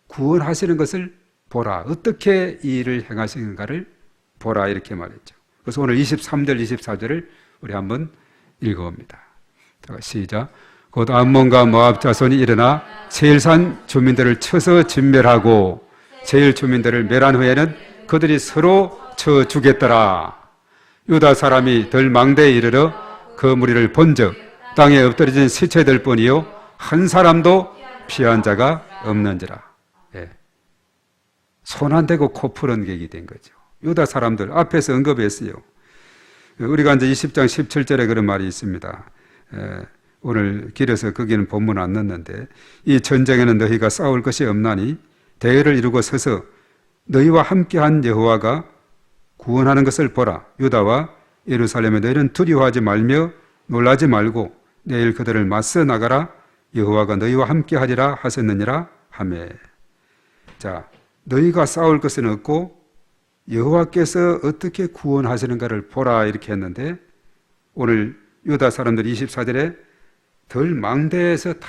구원하시는 것을 보라. 어떻게 이 일을 행하시는가를 보라 이렇게 말했죠. 그래서 오늘 23절 24절을 우리 한번 읽어봅니다. 시작. 곧 암몬과 모압 자손이 일어나 세일산 주민들을 쳐서 진멸하고 세일 주민들을 멸한 후에는 그들이 서로 쳐 죽였더라. 유다 사람이 덜 망대에 이르러 그 무리를 본즉 땅에 엎드려진 시체들 뿐이요 한 사람도 피한 자가 없는지라. 예. 손 안 대고 코 푸른 객이 된 거죠. 유다 사람들 앞에서 언급했어요. 우리가 이제 20장 17절에 그런 말이 있습니다. 오늘 길어서 거기는 본문 안 넣었는데 이 전쟁에는 너희가 싸울 것이 없나니 대열을 이루고 서서 너희와 함께한 여호와가 구원하는 것을 보라. 유다와 예루살렘에 너희는 두려워하지 말며 놀라지 말고 내일 그들을 맞서 나가라. 여호와가 너희와 함께하리라 하셨느니라 하매. 자, 너희가 싸울 것은 없고 여호와께서 어떻게 구원하시는가를 보라 이렇게 했는데 오늘 유다 사람들이 24절에 덜 망대에서 다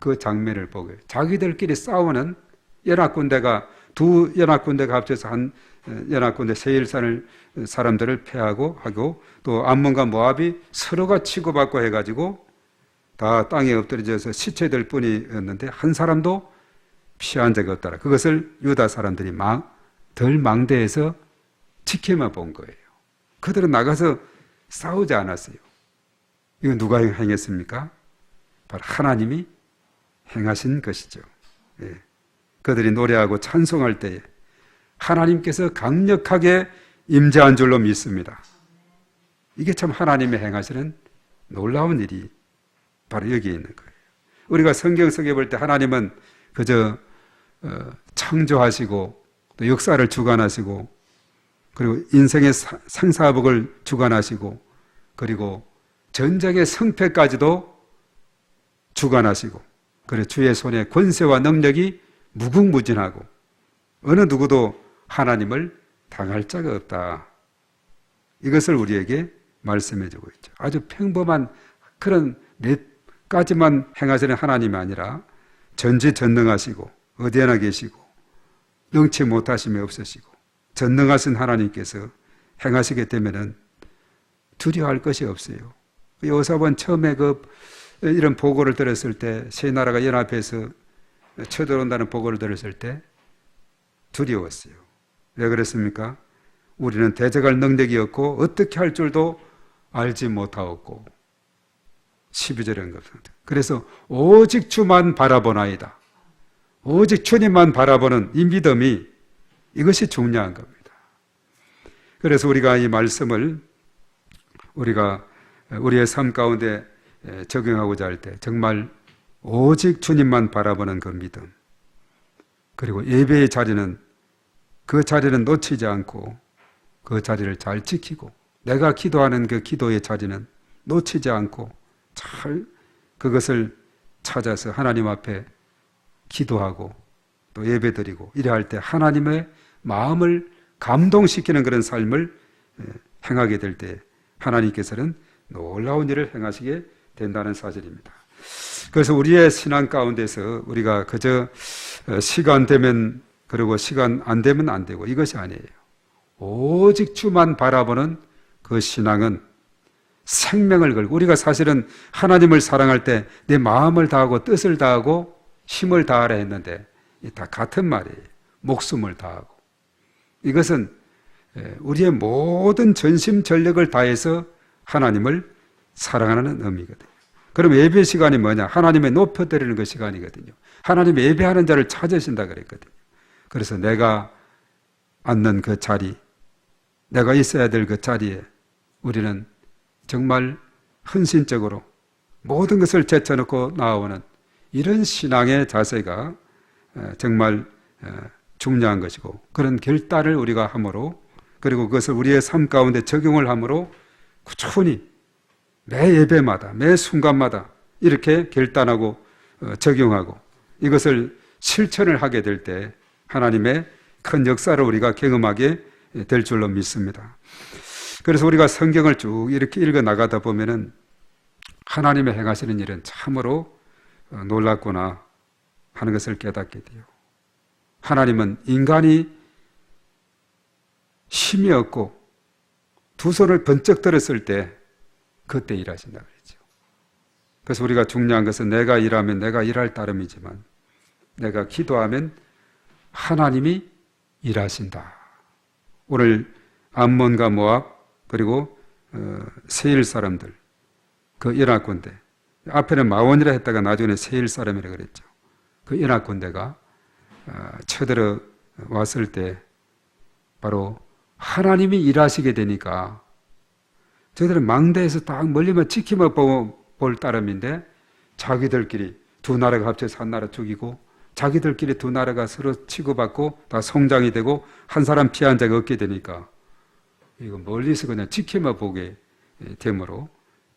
그 장면을 보고요. 자기들끼리 싸우는 연합군대가 두 연합군대가 합쳐서 한 연합군대 세일산을 사람들을 패하고 하고 또 암몬과 모압이 서로가 치고받고 해가지고 다 땅에 엎드려져서 시체들 뿐이었는데 한 사람도 피한 적이 없더라. 그것을 유다 사람들이 덜 망대에서 지켜만 본 거예요. 그들은 나가서 싸우지 않았어요. 이거 누가 행했습니까? 바로 하나님이 행하신 것이죠. 예. 그들이 노래하고 찬송할 때에 하나님께서 강력하게 임재한 줄로 믿습니다. 이게 참 하나님의 행하시는 놀라운 일이 바로 여기에 있는 거예요. 우리가 성경 속에 볼 때 하나님은 그저 창조하시고 또 역사를 주관하시고 그리고 인생의 생사복을 주관하시고 그리고 전쟁의 승패까지도 주관하시고 그리고 주의 손에 권세와 능력이 무궁무진하고 어느 누구도 하나님을 당할 자가 없다. 이것을 우리에게 말씀해 주고 있죠. 아주 평범한 그런 몇 가지만 행하시는 하나님이 아니라 전지전능하시고 어디에나 계시고 능치 못하심이 없으시고 전능하신 하나님께서 행하시게 되면은 두려워할 것이 없어요. 여호사밧 처음에 이런 보고를 들었을 때 세 나라가 연합해서 쳐들어온다는 보고를 들었을 때 두려웠어요. 왜 그랬습니까? 우리는 대적할 능력이 없고 어떻게 할 줄도 알지 못하였고 12절에 언급합니다. 그래서 오직 주만 바라보나이다. 오직 주님만 바라보는 이 믿음이 이것이 중요한 겁니다. 그래서 우리가 이 말씀을 우리가 우리의 삶 가운데 적용하고자 할 때 정말 오직 주님만 바라보는 그 믿음 그리고 예배의 자리는 그 자리는 놓치지 않고 그 자리를 잘 지키고 내가 기도하는 그 기도의 자리는 놓치지 않고 잘 그것을 찾아서 하나님 앞에 기도하고 또 예배드리고 이래 할 때 하나님의 마음을 감동시키는 그런 삶을 행하게 될 때 하나님께서는 놀라운 일을 행하시게 된다는 사실입니다. 그래서 우리의 신앙 가운데서 우리가 그저 시간 되면 그리고 시간 안 되면 안 되고 이것이 아니에요. 오직 주만 바라보는 그 신앙은 생명을 걸고, 우리가 사실은 하나님을 사랑할 때 내 마음을 다하고 뜻을 다하고 힘을 다하라 했는데 다 같은 말이에요. 목숨을 다하고. 이것은 우리의 모든 전심 전력을 다해서 하나님을 사랑하는 의미거든요. 그럼 예배 시간이 뭐냐? 하나님의 높여드리는 그 시간이거든요. 하나님 예배하는 자를 찾으신다 그랬거든요. 그래서 내가 앉는 그 자리, 내가 있어야 될 그 자리에 우리는 정말 헌신적으로 모든 것을 제쳐놓고 나아오는 이런 신앙의 자세가 정말 중요한 것이고, 그런 결단을 우리가 함으로, 그리고 그것을 우리의 삶 가운데 적용을 함으로 꾸준히 매 예배마다 매 순간마다 이렇게 결단하고 적용하고 이것을 실천을 하게 될 때 하나님의 큰 역사를 우리가 경험하게 될 줄로 믿습니다. 그래서 우리가 성경을 쭉 이렇게 읽어 나가다 보면은 하나님의 행하시는 일은 참으로 놀랍구나 하는 것을 깨닫게 돼요. 하나님은 인간이 힘이 없고 두 손을 번쩍 들었을 때 그때 일하신다 그랬죠. 그래서 우리가 중요한 것은 내가 일하면 내가 일할 따름이지만 내가 기도하면 하나님이 일하신다. 오늘 암몬과 모압 그리고 세일 사람들 그 이라군대, 앞에는 마원이라 했다가 나중에 세일 사람이라 그랬죠. 그 이라군대가 쳐들어 왔을 때 바로 하나님이 일하시게 되니까 저들은 망대에서 딱 멀리만 지키만 볼 따름인데 자기들끼리 두 나라가 합쳐서 한 나라 죽이고 자기들끼리 두 나라가 서로 치고받고 다 성장이 되고 한 사람 피한 자가 없게 되니까 이거 멀리서 그냥 지켜만 보게 됨으로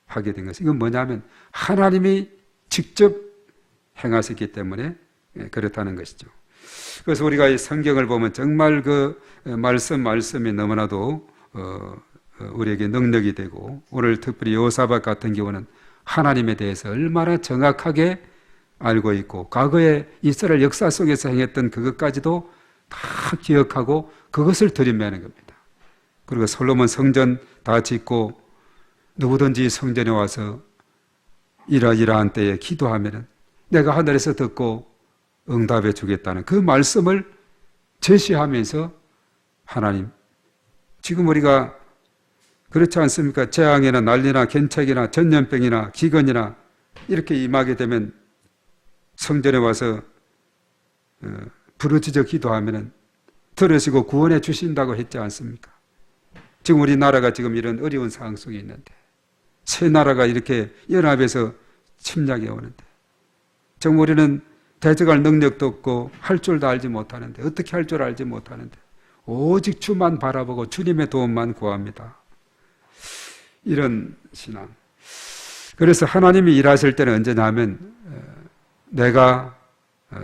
하게 된 것이, 이건 뭐냐면 하나님이 직접 행하셨기 때문에 그렇다는 것이죠. 그래서 우리가 이 성경을 보면 정말 그 말씀이 너무나도 우리에게 능력이 되고, 오늘 특별히 여호사밧 같은 경우는 하나님에 대해서 얼마나 정확하게 알고 있고 과거에 이스라엘 역사 속에서 행했던 그것까지도 다 기억하고 그것을 들이매는 겁니다. 그리고 솔로몬 성전 다 짓고 누구든지 성전에 와서 이러이러한 때에 기도하면 내가 하늘에서 듣고 응답해 주겠다는 그 말씀을 제시하면서 하나님, 지금 우리가 그렇지 않습니까? 재앙이나 난리나 견책이나 전염병이나 기근이나 이렇게 임하게 되면 성전에 와서 부르짖어 기도하면 들으시고 구원해 주신다고 했지 않습니까? 지금 우리나라가 지금 이런 어려운 상황 속에 있는데, 세 나라가 이렇게 연합해서 침략해 오는데, 정말 우리는 대적할 능력도 없고 할 줄도 알지 못하는데, 어떻게 할 줄 알지 못하는데 오직 주만 바라보고 주님의 도움만 구합니다. 이런 신앙. 그래서 하나님이 일하실 때는 언제냐 하면 내가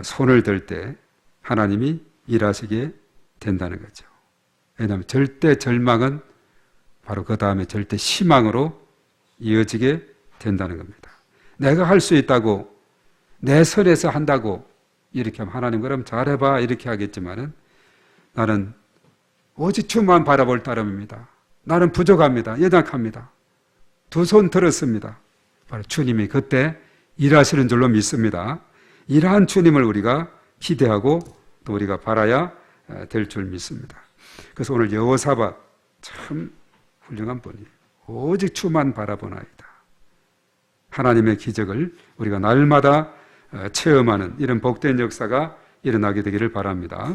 손을 들 때 하나님이 일하시게 된다는 거죠. 왜냐하면 절대 절망은 바로 그 다음에 절대 희망으로 이어지게 된다는 겁니다. 내가 할 수 있다고, 내 선에서 한다고 이렇게 하면 하나님 그럼 잘해봐 이렇게 하겠지만은 나는 오직 주만 바라볼 따름입니다. 나는 부족합니다. 연약합니다. 두 손 들었습니다. 바로 주님이 그때 일하시는 줄로 믿습니다. 이러한 주님을 우리가 기대하고 또 우리가 바라야 될 줄 믿습니다. 그래서 오늘 여호사밧 참 훌륭한 분이에요. 오직 주만 바라보나이다. 하나님의 기적을 우리가 날마다 체험하는 이런 복된 역사가 일어나게 되기를 바랍니다.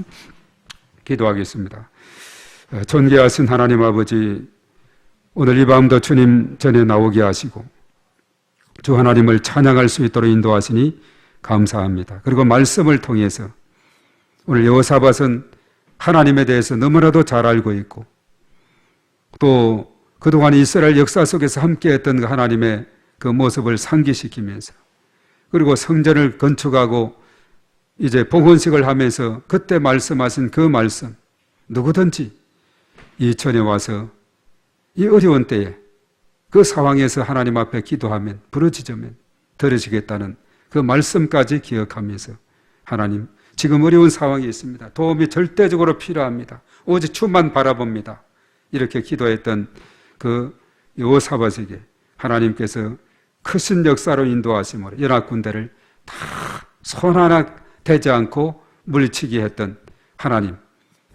기도하겠습니다. 존귀하신 하나님 아버지, 오늘 이 밤도 주님 전에 나오게 하시고 주 하나님을 찬양할 수 있도록 인도하시니 감사합니다. 그리고 말씀을 통해서 오늘 여호사밧은 하나님에 대해서 너무나도 잘 알고 있고 또 그동안 이스라엘 역사 속에서 함께했던 그 하나님의 그 모습을 상기시키면서 그리고 성전을 건축하고 이제 봉헌식을 하면서 그때 말씀하신 그 말씀, 누구든지 이 전에 와서 이 어려운 때에 그 상황에서 하나님 앞에 기도하면, 부르짖으면 들으시겠다는 그 말씀까지 기억하면서, 하나님 지금 어려운 상황이 있습니다. 도움이 절대적으로 필요합니다. 오직 주만 바라봅니다. 이렇게 기도했던 그 여호사밧에게 하나님께서 크신 역사로 인도하심으로 연합군대를 다 손 하나 대지 않고 물리치게 했던 하나님,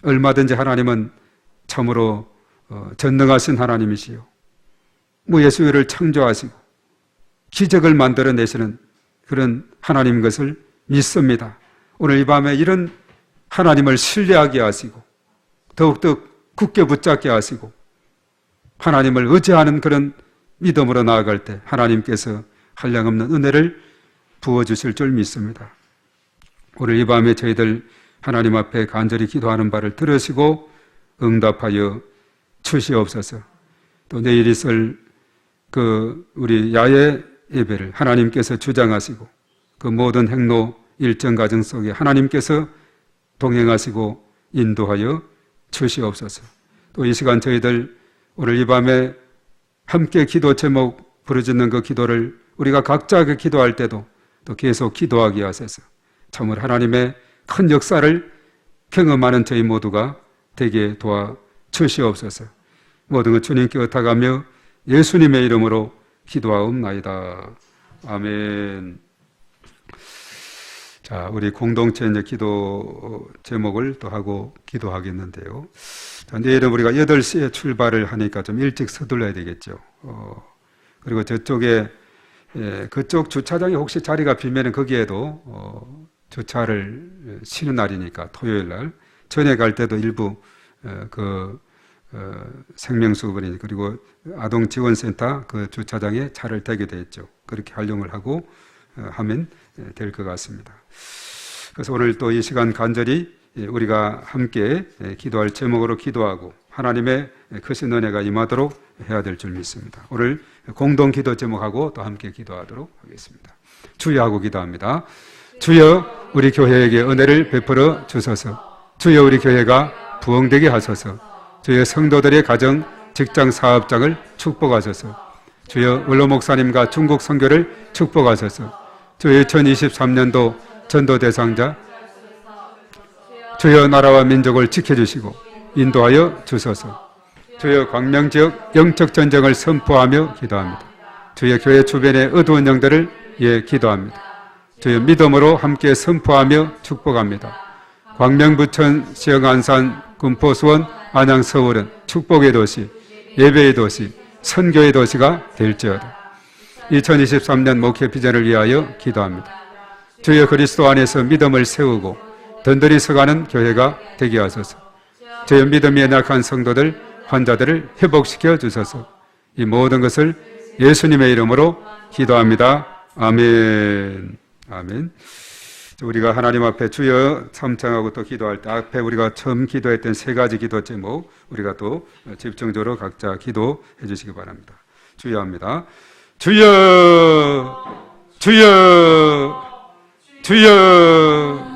얼마든지 하나님은 참으로 전능하신 하나님이시요 무예수를 창조하시고 기적을 만들어내시는 그런 하나님 것을 믿습니다. 오늘 이 밤에 이런 하나님을 신뢰하게 하시고 더욱더 굳게 붙잡게 하시고 하나님을 의지하는 그런 믿음으로 나아갈 때 하나님께서 한량없는 은혜를 부어주실 줄 믿습니다. 오늘 이 밤에 저희들 하나님 앞에 간절히 기도하는 바를 들으시고 응답하여 주시옵소서. 또 내일 있을 그 우리 야외 예배를 하나님께서 주장하시고 그 모든 행로 일정 과정 속에 하나님께서 동행하시고 인도하여 주시옵소서. 또 이 시간 저희들 오늘 이 밤에 함께 기도 제목 부르짖는 그 기도를 우리가 각자 그 기도할 때도 또 계속 기도하게 하셔서 참으로 하나님의 큰 역사를 경험하는 저희 모두가 되게 도와 주시옵소서. 모든 것 주님께 의탁하며 예수님의 이름으로 기도하옵나이다. 아멘. 자, 우리 공동체 이제 기도 제목을 또 하고 기도하겠는데요. 자, 내일은 우리가 8시에 출발을 하니까 좀 일찍 서둘러야 되겠죠. 그리고 저쪽에 그쪽 주차장에 혹시 자리가 비면 거기에도 주차를 쉬는 날이니까 토요일 날 전에 갈 때도 일부 생명수급원이 그리고 아동지원센터 그 주차장에 차를 대게 돼 있죠. 그렇게 활용을 하고 하면 될 것 같습니다. 그래서 오늘 또 이 시간 간절히 우리가 함께 기도할 제목으로 기도하고 하나님의 크신 은혜가 임하도록 해야 될 줄 믿습니다. 오늘 공동 기도 제목하고 또 함께 기도하도록 하겠습니다. 주여 하고 기도합니다. 주여 우리 교회에게 은혜를 베풀어 주소서. 주여 우리 교회가 부흥되게 하소서. 주여 성도들의 가정, 직장, 사업장을 축복하소서. 주여 원로 목사님과 중국 선교를 축복하소서. 주여 2023년도 전도 대상자 주여 나라와 민족을 지켜주시고 인도하여 주소서. 주여 광명지역 영적 전쟁을 선포하며 기도합니다. 주여 교회 주변의 어두운 영들을 기도합니다. 주여 믿음으로 함께 선포하며 축복합니다. 광명, 부천, 시흥, 안산, 군포, 수원, 안양, 서울은 축복의 도시, 예배의 도시, 선교의 도시가 될지어다. 2023년 목회 비전을 위하여 기도합니다. 주여 그리스도 안에서 믿음을 세우고 든든히 서가는 교회가 되게 하소서. 주여 믿음이 연약한 성도들, 환자들을 회복시켜 주소서. 이 모든 것을 예수님의 이름으로 기도합니다. 아멘. 아멘. 우리가 하나님 앞에 주여 삼창하고 또 기도할 때 앞에 우리가 처음 기도했던 3가지 기도 제목 우리가 또 집중적으로 각자 기도해 주시기 바랍니다. 주여 합니다. 주여, 주여, 주여.